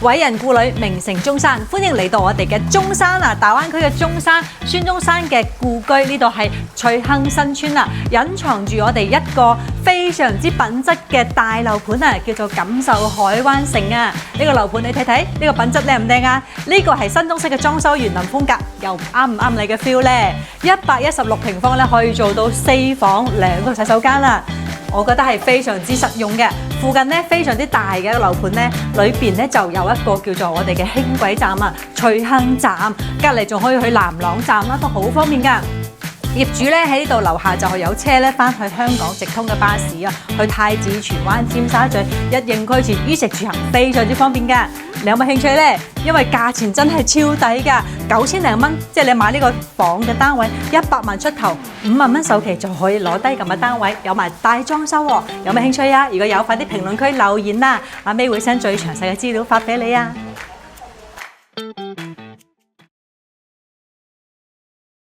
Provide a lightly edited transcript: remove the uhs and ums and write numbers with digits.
偉人故里名城中山，歡迎嚟到我哋嘅中山啊！大灣區嘅中山，孫中山嘅故居呢度係翠亨新村啊，隱藏住我哋一個非常之品質嘅大樓盤啊，叫做錦繡海灣城啊！呢個樓盤你睇睇，呢個品質靚唔靚啊？呢個係新中式嘅裝修園林風格，又啱唔啱你嘅 feel 呢？116平方咧，可以做到4房2個洗手間啦。我覺得係非常之實用嘅，附近咧非常之大嘅一個樓盤咧，裏邊咧就有一個叫做我哋嘅輕軌站啊，翠亨站，隔離仲可以去南朗站啦，都好方便㗎。業主咧喺呢度樓下就係有車咧翻去香港直通嘅巴士啊，去太子、荃灣、尖沙咀一應俱全，衣食住行非常之方便㗎。你有冇興趣呢？因為價錢真係超抵㗎，9000零蚊，即係你買呢個房嘅單位100萬出頭，5萬蚊首期就可以攞低咁嘅單位，有埋大裝修喎。有冇興趣啊？如果有，快啲評論區留言啦，阿 May會 send 最詳細嘅資料發俾你啊！